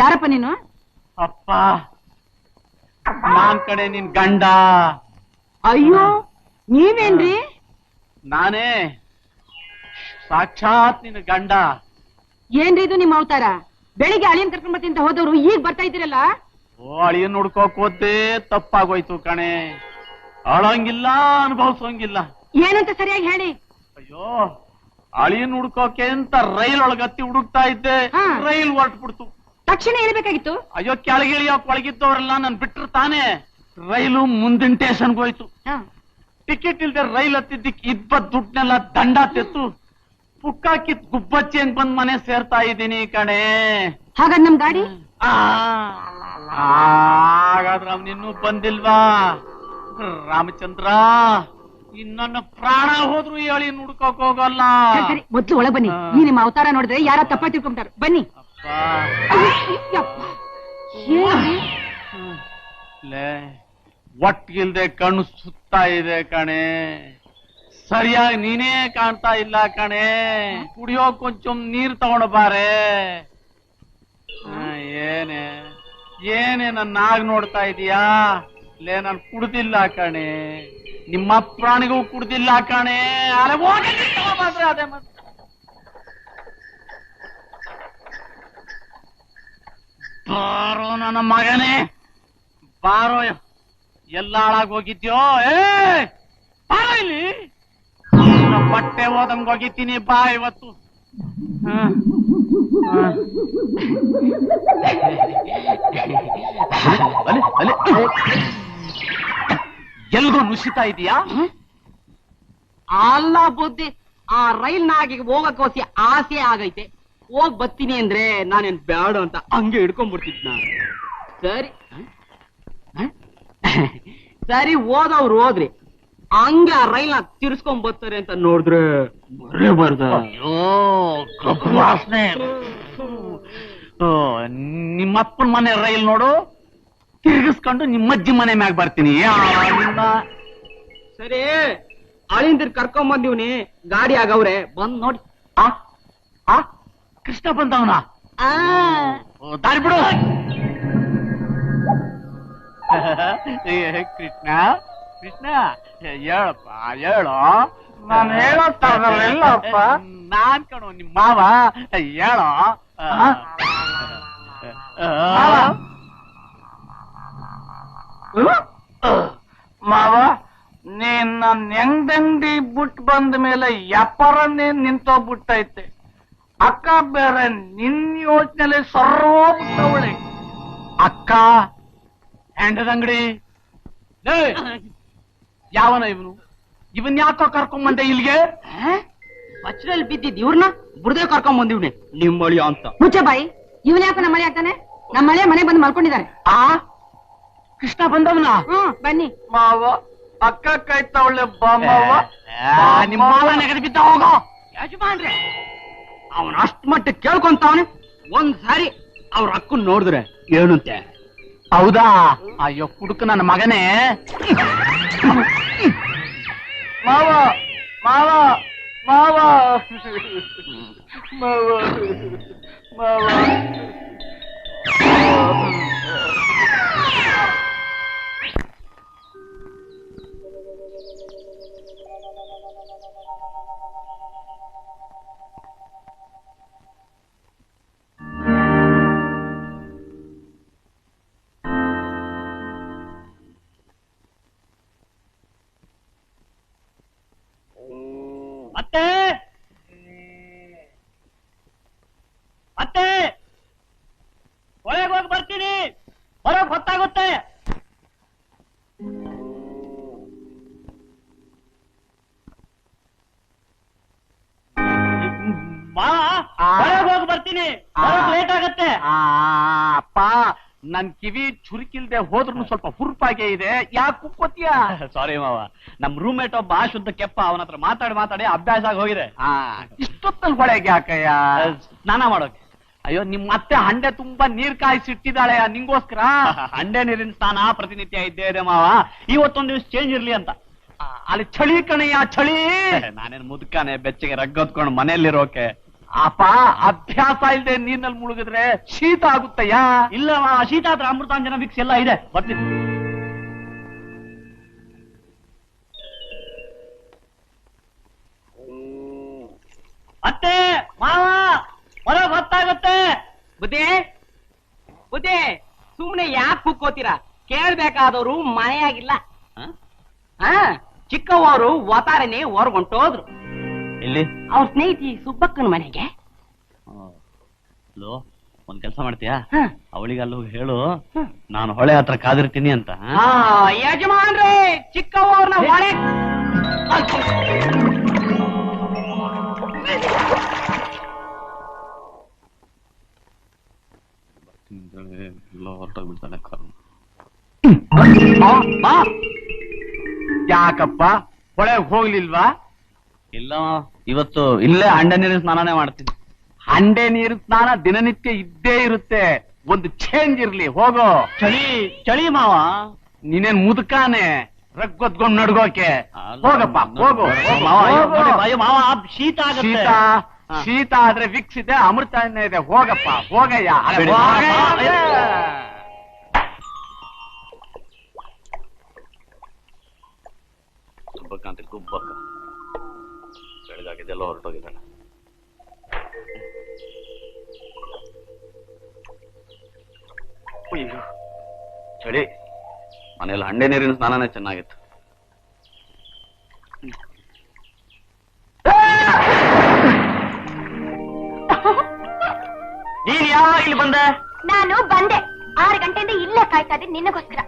ಯಾರಪ್ಪ ನೀನು? ಅಪ್ಪ, ನಾನ್ ಕಡೆ ನಿನ್ ಗಂಡ. ಅಯ್ಯೋ, ನೀವೇನ್ರಿ? ನಾನೇ ಸಾಕ್ಷಾತ್ ನಿನ್ ಗಂಡ. ಏನ್ರಿ ಇದು ನಿಮ್ಮ ಅವತಾರ? ಬೆಳಿಗ್ಗೆ ಅಳಿಯನ್ ಕರ್ಕೊಂಡ್ ಬರ್ತೀನಿ ಅಂತ ಹೋದವ್ರು ಈಗ ಬರ್ತಾ ಇದ್ದೀರಲ್ಲ? ಓ, ಅಳಿಯನ್ ನೋಡ್ಕೋಕ್ ಹೋದ್ದೇ ತಪ್ಪಾಗೋಯ್ತು ಕಣೆ. ಅಳಂಗಿಲ್ಲ, ಅನುಭವಿಸೋಂಗಿಲ್ಲ. ಏನಂತ ಸರಿಯಾಗಿ ಹೇಳಿ. ಅಯ್ಯೋ, ಅಳಿಯನ್ ಹುಡ್ಕೋಕೆ ಅಂತ ರೈಲ್ ಒಳಗತ್ತಿ ಹುಡುಕ್ತಾ ಇದ್ದೆ. ರೈಲ್ ಹೊರಟ್ಬಿಡ್ತು. ತಕ್ಷಣ ಹೇಳ್ಬೇಕಾಗಿತ್ತು. ಅಯ್ಯೋ, ಕೆಳಗಿಳಿಯೋಕ್ ಒಳಗಿದ್ದವರೆಲ್ಲ ನನ್ ಬಿಟ್ರು ತಾನೆ. ರೈಲು ಮುಂದಿನ ಸ್ಟೇಷನ್ಗೆ ಹೋಯ್ತು. ಟಿಕೆಟ್ ಇಲ್ದೆ ರೈಲ್ ಹತ್ತಿದ್ದಕ್ಕೆ ಇಬ್ಬತ್ ದುಡ್ನೆಲ್ಲ ದಂಡ ತೆತ್ತು ಪುಕ್ಕಾಕಿತ್ ಗುಬ್ಬಚ್ಚಿ ಅಂತ ಬಂದ್ ಮನೆ ಸೇರ್ತಾ ಇದ್ದೀನಿ ಕಣೆ. ಹಾಗಾದ್ ನಮ್ ಗಾಡಿ? ಹಾಗಾದ್ರೆ ಅವನಿನ್ನೂ ಬಂದಿಲ್ವಾ? ರಾಮಚಂದ್ರ, ನನ್ನ ಪ್ರಾಣ ಹೋದ್ರು ಈ ಅಳಿ ನುಡ್ಕೋಕ್ ಹೋಗಲ್ಲ. ಸರಿ, ಮೊದ್ಲು ಒಳಗ್ ಬನ್ನಿ. ಈ ನಿಮ್ಮ ಅವತಾರ ನೋಡಿದ್ರೆ ಯಾರ ತಪ್ಪ ತಿಳ್ಕೊಂತಾರೆ. ಬನ್ನಿ. ಒಟ್ಟಿಗಿಲ್ದೆ ಕಣ್ಣು ಸುತ್ತಾ ಇದೆ ಕಣೆ. ಸರಿಯಾಗಿ ನೀನೇ ಕಾಣ್ತಾ ಇಲ್ಲ ಕಣೆ. ಕುಡಿಯೋ ಕೊಂಚ ನೀರ್ ತಗೊಂಡು ಬಾರೆ. ಏನೇ ಏನೇ ನನ್ನಾಗ್ ನೋಡ್ತಾ ಇದೀಯಾ? ಲೇ, ನಾನು ಕುಡ್ದಿಲ್ಲ ಕಣೆ. ನಿಮ್ಮ ಪ್ರಾಣಿಗೂ ಕುಡ್ದಿಲ್ಲ ಕಣೆ. ಅಲೆ ಮಾತ್ರ ಅದೇ ಮತ್ತೆ. ಬಾರೋ ನನ್ನ ಮಗನೇ, ಬಾರೋ. ಎಲ್ಲ ಹಾಳಾಗ್ ಹೋಗಿದ್ಯೋ? ಬಾರೋ ಇಲ್ಲಿ. ಬಟ್ಟೆ ಹೋದಂಗ್ ಹೋಗಿದ್ದೀನಿ. ಬಾ ಇವತ್ತು. ಎಲ್ಗೋ ನುಸಿತಾ ಇದೀಯಾ? ಅಲ್ಲ ಬುದ್ಧಿ, ಆ ರೈಲ್ ನಾಗಿಗೆ ಹೋಗಕ್ಕೋಸಿ ಆಸೆ ಆಗೈತೆ. ಹೋಗ್ ಬರ್ತೀನಿ ಅಂದ್ರೆ ನಾನೇನ್ ಬೇಡ ಅಂತ ಹಂಗೆ ಹಿಡ್ಕೊಂಡ್ಬಿಡ್ತಿದ್ ನಾನು. ಸರಿ ಸರಿ, ಹೋದವ್ರು ಹೋದ್ರಿ. ಹಂಗೆ ಆ ರೈಲ್ ನ ತಿರ್ಸ್ಕೊಂಡ್ ಬರ್ತಾರೆ ಅಂತ ನೋಡಿದ್ರೆ ಬರೇ ಬರ್ದ. ವಾಸನೆ. ನಿಮ್ಮಪ್ಪನ ಮನೆ ರೈಲ್ ನೋಡು, ತಿರ್ಗಿಸ್ಕೊಂಡು ನಿಮ್ಮಜ್ಜಿ ಮನೆ ಮ್ಯಾಗ ಬರ್ತೀನಿ. ಸರಿ, ಅಳಿಂದಿರ್ ಕರ್ಕೊಂಡ್ ಬಂದಿವ್ನಿ. ಗಾಡಿ ಆಗವ್ರೆ, ಬಂದ್ ನೋಡಿ. ಕೃಷ್ಣ ಬಂದವನ? ದಾರಿ ಬಿಡು. ಕೃಷ್ಣ ಕೃಷ್ಣ, ಹೇಳಪ್ಪ ಹೇಳೋ. ನಾನು ಹೇಳೋಪ್ಪ. ನಾನ್ ಕಣೋ ನಿಮ್ಮ ಮಾವ. ಹೇಳೋ. ಮಾವ, ನೀನ್ ನನ್ ಹೆಂಗಂಗಡಿ ಬಿಟ್ಟು ಬಂದ ಮೇಲೆ ವ್ಯಾಪಾರನೇ ನಿಂತೋಗ್ಬಿಟ್ಟೈತೆ. ಅಕ್ಕ ಬೇರೆ ನಿನ್ ಯೋಚನೆ ಸರ್ವೋಬಿಟ್ಟವಳೆ. ಅಕ್ಕ ಹೆಂಡದಂಗಡಿ. ಯಾವನ ಇವನು? ಇವನ್ ಯಾಕೋ ಕರ್ಕೊಂಬಂದೆ ಇಲ್ಲಿಗೆ? ಬಚ್ಚಲಲ್ಲಿ ಬಿದ್ದಿದ್ ಇವ್ರನ್ನ ಬುಡ್ದೆ ಕರ್ಕೊಂಡ್ ಬಂದಿವ್ನೆ ನಿಮ್ ಮಳಿ ಅಂತ. ಮುಚ್ಚೆ ಬಾಯಿ. ಇವನ್ ಯಾಕ ನಮ್ಮ ಮಳೆ ಆಗ್ತಾನೆ? ನಮ್ಮ ಮಳೆ ಮನೆ ಬಂದು ಮಲ್ಕೊಂಡಿದ್ದಾರೆ. ಕೃಷ್ಣ ಬಂದವನ? ಬನ್ನಿ. ಮಾವ, ಅಕ್ಕ ಕಾಯ್ತಾವಳೆ. ಬಾ ಮಾವ. ನಿಮ್ಮ ಮಾವ ನೆಗದಿ ಬಿದ್ದ. ಹೋಗೋ ಯಜಮಾನ್ರೆ, ಅವನ್ ಅಷ್ಟ್ ಮಟ್ಟ ಕೇಳ್ಕೊಂತಾವನೆ. ಒಂದ್ಸಾರಿ ಅವ್ರ ಅಕ್ಕನ್ ನೋಡಿದ್ರೆ ಏನಂತೆ? ಹೌದಾ? ಅಯ್ಯೋ ಕುಡುಕ ನನ್ನ ಮಗನೇ. ಮಾವ ಮಾವ ಮಾವ ಮಾವ ಮಾವ. ಅತ್ತೆ ಅತ್ತೆ, ಒಳಗೆ ಹೋಗಿ ಬರ್ತೀನಿ. ಹೊರಗೆ ಹೊತ್ತಾಗುತ್ತೆ. ಒಳಗೆ ಹೋಗಿ ಬರ್ತೀನಿ. ಲೇಟ್ ಆಗತ್ತೆ. ಅಪ್ಪ, ನನ್ ಕಿವಿ ಚುರುಕಿಲ್ದೆ ಹೋದ್ರು ಸ್ವಲ್ಪ ಹುರುಪಾಗೆ ಇದೆ. ಯಾಕೆ ಕುಕ್ಕೋತೀಯ? ಸಾರಿ ಮಾವ, ನಮ್ ರೂಮ್ಮೇಟ್ ಒಬ್ಬ ಶುದ್ಧ ಕೆಪ್ಪ. ಅವನ ಹತ್ರ ಮಾತಾಡಿ ಮಾತಾಡಿ ಅಭ್ಯಾಸ ಆಗಿ ಹೋಗಿದೆ. ಇಷ್ಟೊತ್ತಲ್ಲಿ ಹೊಳೆಗೆ ಯಾಕಯ್ಯ? ಸ್ನಾನ ಮಾಡೋಕೆ. ಅಯ್ಯೋ, ನಿಮ್ ಮತ್ತೆ ಹಂಡೆ ತುಂಬಾ ನೀರ್ ಕಾಯಿಸಿಟ್ಟಿದ್ದಾಳೆ ನಿಂಗೋಸ್ಕರ. ಹಂಡೆ ನೀರಿನ ಸ್ನಾನ ಪ್ರತಿನಿತ್ಯ ಇದ್ದೇ ಇದೆ ಮಾವ. ಇವತ್ತೊಂದ್ ದಿವಸ ಚೇಂಜ್ ಇರ್ಲಿ ಅಂತ. ಅಲ್ಲಿ ಚಳಿ ಕಣಯ್ಯ, ಚಳಿ. ನಾನೇನ್ ಮುದುಕಾನೆ ಬೆಚ್ಚಗೆ ರಗ್ಗೊತ್ಕೊಂಡು ಮನೆಯಲ್ಲಿರೋಕೆ. ಅಪ್ಪ ಅಭ್ಯಾಸ ಇಲ್ಲದೆ ನೀರ್ನಲ್ಲಿ ಮುಳುಗಿದ್ರೆ ಶೀತ ಆಗುತ್ತಯ್ಯ. ಇಲ್ಲ ಮಾವ, ಶೀತ ಆದ್ರೆ ಅಮೃತಾಂಜನ ವಿಕ್ಸ್ ಎಲ್ಲ ಇದೆ, ಬರ್ತೀನಿ. ಅತ್ತೆ ಮಾವ ಹೊರಗೆ ಹೊತ್ತಾಗುತ್ತೆ. ಬುದ್ಧಿ ಬುದ್ಧಿ, ಸುಮ್ನೆ ಯಾಕೆ ಕುಕ್ಕೋತೀರಾ? ಕೇಳ್ಬೇಕಾದವರು ಮನೆಯಾಗಿಲ್ಲ. ಚಿಕ್ಕವರು ಒತಾರನೆ ಹೊರಗೊಂಟೋದ್ರು. ಇಲ್ಲಿ ಅವ್ರ ಸ್ನೇಹಿತಿ ಸುಬ್ಬಕ್ಕನ ಮನೆಗೆ. ಲೋ, ಒಂದ್ ಕೆಲಸ ಮಾಡ್ತೀಯಾ? ಅವಳಿಗೆ ಅಲ್ಲಿ ಹೋಗಿ ಹೇಳು ನಾನು ಹೊಳೆ ಹತ್ರ ಕಾದಿರ್ತೀನಿ ಅಂತ. ಯಜಮಾನ್ರೆ, ಚಿಕ್ಕವ್ರನ್ನ ಹೊಳೆ ಹೊರಟೋಗ್ಬಿಡ್ತಾನೆ. ಯಾಕಪ್ಪ ಹೊಳೆಗೆ ಹೋಗ್ಲಿಲ್ವಾ? ಇಲ್ಲ, ಇವತ್ತು ಇಲ್ಲೇ ಹಂಡೆ ನೀರಿನ ಸ್ನಾನನೇ ಮಾಡ್ತೀನಿ. ಹಂಡೆ ನೀರು ಸ್ನಾನ ದಿನನಿತ್ಯ ಇದ್ದೇ ಇರುತ್ತೆ, ಒಂದು ಚೇಂಜ್ ಇರ್ಲಿ. ಹೋಗೋ. ಚಳಿ ಚಳಿ ಮಾವ. ನೀನೇನ್ ಮುದುಕಾನೆ ರಗ್ಗೊದ್ಕೊಂಡ್ ನಡ್ಗೋಕೆ? ಹೋಗಪ್ಪ, ಹೋಗು. ಮಾವ, ಶೀತ ಆಗುತ್ತೆ. ಶೀತ ಶೀತ ಆದ್ರೆ ವಿಕ್ಸ್ ಇದೆ, ಅಮೃತ ಇದೆ. ಹೋಗಪ್ಪ, ಹೋಗಯ್ಯ. ಗುಬ್ಬಕ್ಕ ಅಂತ ಗುಬ್ಬಕ್ಕ ಬೆಳಗಾಗಿದ್ದೆಲ್ಲ ಹೊರಟೋಗಿದ್ದಾನೆ. ಚಳಿ, ಮನೇಲಿ ಹಂಡೆ ನೀರಿನ ಸ್ನಾನನೇ ಚೆನ್ನಾಗಿತ್ತು. ನೀನ್ ಯಾವಾಗ ಇಲ್ಲಿ ಬಂದೆ? ನಾನು ಬಂದೆ 6 ಗಂಟೆಯಿಂದ ಇಲ್ಲೇ ಕಾಯ್ತಾ ಇದ್ದೆ ನಿನ್ನಗೋಸ್ಕರ.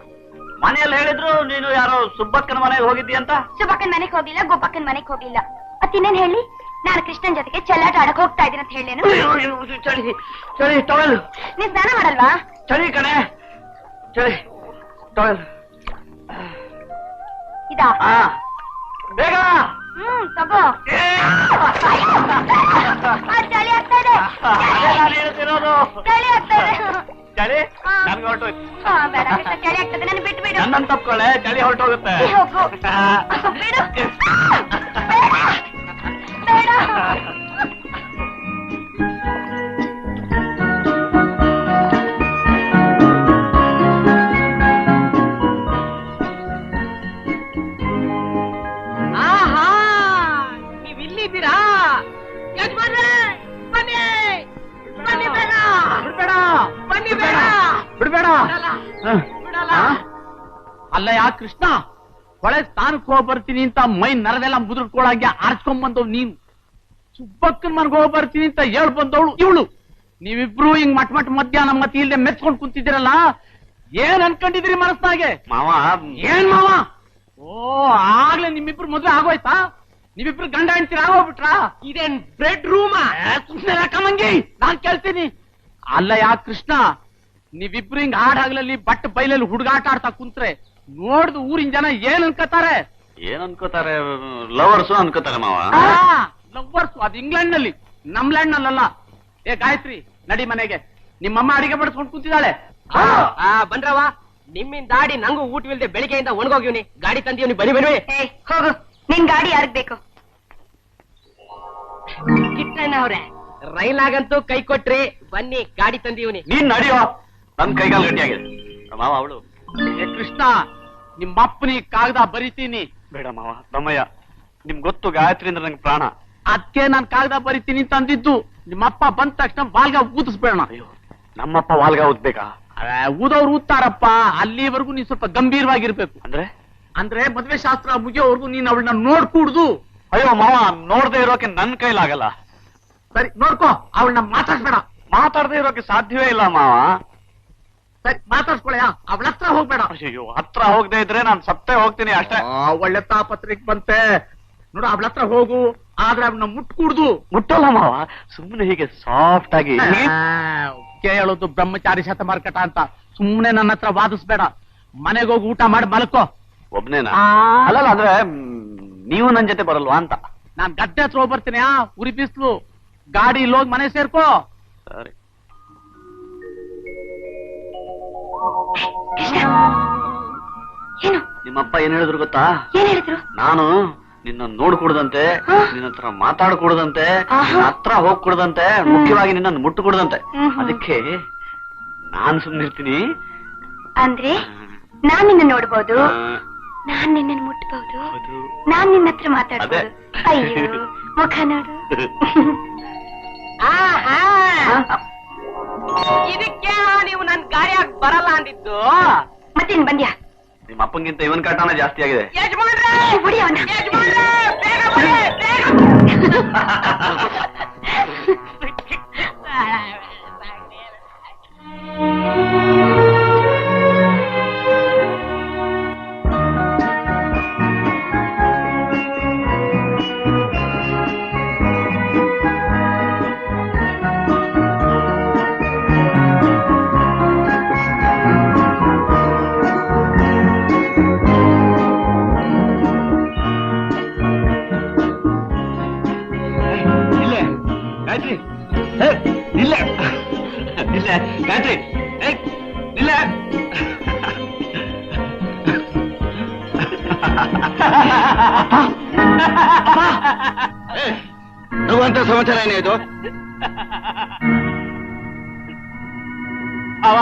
ಮನೆಯಲ್ಲಿ ಹೇಳಿದ್ರು ನೀನು ಯಾರೋ ಸುಬ್ಬಕ್ಕನ ಮನೆಗೆ ಹೋಗಿದ್ದಿ ಅಂತ. ಸುಬ್ಬಕ್ಕನ್ ಮನೆಗೆ ಹೋಗಿಲ್ಲ, ಗೋಪಕ್ಕನ್ ಮನೆಗೆ ಹೋಗಿಲ್ಲ. ಇನ್ನೇನ್ ಹೇಳಿ? ನಾನು ಕೃಷ್ಣನ್ ಜೊತೆಗೆ ಚೆಲ್ಲಾಟ ಆಡಕ್ ಹೋಗ್ತಾ ಇದ್ದೀನಿ ಅಂತ ಹೇಳೇನು? ಚಳಿ ಚಳಿ ಟವೆಲ್. ನೀನ್ ಸ್ನಾನ ಮಾಡಲ್ವಾ? ಚಳಿ ಕಣೆ, ಚಳಿ ಟವೆಲ್. ಇದಾ? ಬೇಗ ತಗೋ. ಚಳಿ ಆಗ್ತಾ ಇದೆ, ಚಳಿ ಆಗ್ತಾ ಇದೆ. ಚಳಿ ನನ್ಗೆ ಹೊರಟೋಯ್ತು. ಬೇಡ ಕೃಷ್ಣ, ಚಳಿ ಆಗ್ತದೆ, ನಾನು ಬಿಟ್ಟು ಬಿಡು. ನನ್ನನ್ನು ತಪ್ಕೊಳ್ಳೆ, ಚಳಿ ಹೊರಟೋಗುತ್ತೆ. ಹೋಗು, ಬಿಡು. ಬೇಡ. ಆಹಾ, ನೀವಿಲ್ಲಿದ್ದೀರಾ? ಯಜಮಾನ್ರೆ, ಬನ್ನಿ ಬನ್ನಿ, ಬೇಡ ಬಿಡ್ಬೇಡ, ಬನ್ನಿ, ಬೇಡ ಬಿಡ್ಬೇಡ. ಬಿಡಲ್ಲ. ಅಲ್ಲ ಯಾ ಕೃಷ್ಣ, ಹೊಳೆ ಸ್ನಾನಕ್ಕೆ ಹೋಗಿ ಬರ್ತೀನಿ ಅಂತ ಮೈ ನರದೆಲ್ಲ ಮುದುರ್ಕೊಳಗೆ ಆರ್ಸ್ಕೊಂಡ್ ಬಂದವ್ ನೀನು. ಸುಬ್ಬಕ್ಕನ್ ಮನ್ಗೆ ಹೋಗಿ ಬರ್ತೀನಿ ಅಂತ ಹೇಳ್ ಬಂದವಳು ಇವಳು. ನೀವಿಬ್ರು ಹಿಂಗ್ ಮಟ್ ಮಧ್ಯಾಹ್ನ ಮತ್ತೆ ಇಲ್ದೆ ಮೆಚ್ಕೊಂಡ್ ಕುಂತಿದ್ದೀರಲ್ಲ, ಏನ್ ಅನ್ಕೊಂಡಿದ್ರಿ ಮನಸ್ನಾಗೆ? ಮಾವ, ಏನ್ ಮಾವ? ಓ, ಆಗ್ಲೇ ನಿಮ್ಮಿಬ್ರು ಮದ್ವೆ ಆಗೋಯ್ತಾ? ನೀವಿಬ್ರು ಗಂಡ ಹೆಂಡ್ತೀರ ಆಗೋಗ್ಬಿಟ್ರ? ಇದೇನ್ ಬ್ರೆಡ್ ರೂಮಾ? ಸುಮ್ನೆ ಕಮಂಗಿ, ನಾನ್ ಕೇಳ್ತೀನಿ. ಅಲ್ಲ ಯಾ ಕೃಷ್ಣ, ನೀವಿಬ್ರು ಹಿಂಗ್ ಹಾಡಾಗ್ಲಲ್ಲಿ ಬಟ್ ಬೈಲಲ್ಲಿ ಹುಡುಗಾಟ ಆಡ್ತಾ ಕುಂತ್ರೆ ನೋಡ್ದು ಊರಿನ ಜನ ಏನ್ ಅನ್ಕೋತಾರೆ? ಏನ್ ಅನ್ಕೋತಾರೆ? ಲವರ್ಸು ಅನ್ಕೋತಾರೆ ಮಾವ. ಲವ್ವರ್ಸ್ ಅದು ಇಂಗ್ಲೆಂಡ್ ನಲ್ಲಿ, ನಮ್ ಲ್ಯಾಂಡ್ ನಲ್ಲಲ್ಲ. ಏ ಗಾಯತ್ರಿ, ನಡಿ ಮನೆಗೆ. ನಿಮ್ಮಮ್ಮ ಅಡಿಗೆ ಬಡಿಸ್ಕೊಂಡು ಕೂತಿದ್ದಾಳೆ. ಬಂದ್ರವ, ನಿಮ್ಮಿಂದ ದಾಡಿ ನಂಗೂ ಊಟವಿಲ್ದೆ ಬೆಳಿಗ್ಗೆಯಿಂದ ಒಣಗೋಗಿವ್ನಿ. ಗಾಡಿ ತಂದೀವ್ನಿ, ಬನ್ನಿ ಬನ್ನಿ. ಹೋಗು, ನಿನ್ ಗಾಡಿ ಯಾರಿಗ್ ಬೇಕು? ಕಿಟ್ಟಣ್ಣ ಅವ್ರೆ, ರೈಲಾಗಂತೂ ಕೈ ಕೊಟ್ರಿ, ಬನ್ನಿ ಗಾಡಿ ತಂದೀವ್ನಿ. ನೀನ್ ನಡಿಯೋ, ನನ್ ಕೈಗಾಲ್ ಗಟ್ಟಿಯಾಗಿದೆ. ಮಾವ ಅವಳು. ಏ ಕೃಷ್ಣ, ನಿಮ್ಮಪ್ಪನಿ ಕಾಗದ ಬರಿತೀನಿ. ಬೇಡ ಮಾವ, ತಮ್ಮಯ್ಯ, ನಿಮ್ ಗೊತ್ತು ಗಾಯತ್ರಿ ಅಂದ್ರೆ ನಂಗೆ ಪ್ರಾಣ. ಅದಕ್ಕೆ ನಾನ್ ಕಾಗದ ಬರಿತೀನಿ ಅಂತ ಅಂದಿದ್ದು. ನಿಮ್ಮಪ್ಪ ಬಂದ ತಕ್ಷಣ ಬಾಲ್ಗ ಊದಿಸ್ಬೇಡ. ಅಯ್ಯೋ, ನಮ್ಮಪ್ಪ ವಾಲ್ಗ ಊದ್ಬೇಕಾ? ಊದವ್ರು ಊದ್ತಾರಪ್ಪ, ಅಲ್ಲಿವರೆಗೂ ನೀನ್ ಸ್ವಲ್ಪ ಗಂಭೀರವಾಗಿರ್ಬೇಕು. ಅಂದ್ರೆ ಮದ್ವೆ ಶಾಸ್ತ್ರ ಮುಗಿಯೋವರೆಗೂ ನೀನ್ ಅವಳನ್ನ ನೋಡ್ಕೂಡ್ದು. ಅಯ್ಯೋ ಮಾವ, ನೋಡ್ದೆ ಇರೋಕೆ ನನ್ ಕೈಲಾಗಲ್ಲ. ಸರಿ ನೋಡ್ಕೋ, ಅವಳನ್ನ ಮಾತಾಡ್ಬೇಡ. ಮಾತಾಡದೆ ಇರೋಕೆ ಸಾಧ್ಯವೇ ಇಲ್ಲ ಮಾವ. ಸರಿ ಮಾತಾಡ್ಸ್ಕೊಳಯ್ಯ, ಅವಳ ಹತ್ರ ಹೋಗ್ಬೇಡ. ಅಯ್ಯೋ, ಹತ್ರ ಹೋಗದೆ ಇದ್ರೆ ನಾನ್ ಸತ್ತೇ ಹೋಗ್ತೀನಿ ಅಷ್ಟೇ. ಒಳ್ಳೆ ತಾಪತ್ರಿಕ್ ಬಂತೆ ನೋಡು, ಅವಳ ಹತ್ರ ಹೋಗು, ಆದ್ರೆ ಅವನ್ನ ಮುಟ್ಕೂಡ್ದು. ಮುಟ್ಟಲ್ಲ ಮಾವ, ಸುಮ್ಮನೆ ಹೀಗೆ ಸಾಫ್ಟ್ ಆಗಿ. ಹೇಳೋದು ಬ್ರಹ್ಮಚಾರಿ ಶತಮಾರ್ಕಟ ಅಂತ. ಸುಮ್ನೆ ನನ್ನ ಹತ್ರ ವಾದಿಸ್ಬೇಡ. ಮನೆಗೆ ಹೋಗಿ ಊಟ ಮಾಡಿ ಮಲ್ಕೋ. ಒಬ್ನೇನಾ? ಅಲ್ಲಲ್ಲ, ಅಂದ್ರೆ ನೀವು ನನ್ ಜೊತೆ ಬರಲ್ವಾ ಅಂತ. ನಾನ್ ಗದ್ದೆ ಹತ್ರ ಹೋಗಿ ಬರ್ತೀನಿ. ಉರಿ ಬಿಸ್ಲು, ಗಾಡಿ ಇಲ್ಲಿ ಹೋಗಿ ಮನೆ ಸೇರ್ಕೋ. ಸರಿ. ಏನು? ನಿಮ್ಮಪ್ಪ ಏನ್ ಹೇಳಿದ್ರು ಗೊತ್ತಾ? ಏನ್ ಹೇಳಿದ್ರು? ನಾನು ನಿನ್ನ ನೋಡ್ಕೊಡ್ದಂತೆ, ನಿನ್ನ ಹತ್ರ ಮಾತಾಡ್ಕೊಡ್ದಂತೆ, ನಿನ್ನ ಹತ್ರ ಹೋಗ್ಕೊಡ್ದಂತೆ, ಮುಖ್ಯವಾಗಿ ನಿನ್ನ ಮುಟ್ಟುಕೊಡ್ದಂತೆ. ಅದಕ್ಕೆ ನಾನ್ ಸುಮ್ನಿರ್ತೀನಿ. ಅಂದ್ರೆ ನಾನ್ ನಿನ್ನ ನೋಡ್ಬೋದು, ನಾನ್ ನಿನ್ನ ಮುಟ್ಬಹುದು, ನಾನ್ ನಿನ್ನ ಹತ್ರ ಮಾತಾಡ್ಬೋದು. ಅಯ್ಯೋ ಮುಖ ನೋಡು. ಇದಕ್ಕೆ ನೀವು ನನ್ ಗಾಡಿಯಾಗ ಬರಲ್ಲ ಅಂದಿದ್ದು. ಮತ್ತೇನ್ ಬಂದ್ಯಾ? ನಿಮ್ಮ ಅಪ್ಪಂಗಿಂತ ಇವನ್ ಕಾಟನ ಜಾಸ್ತಿ ಆಗಿದೆ. ಬಿಡಿ ಅವನ. ಅಂತ ಸಮಾಚಾರ ಏನಾಯ್ತು? ಭಾವ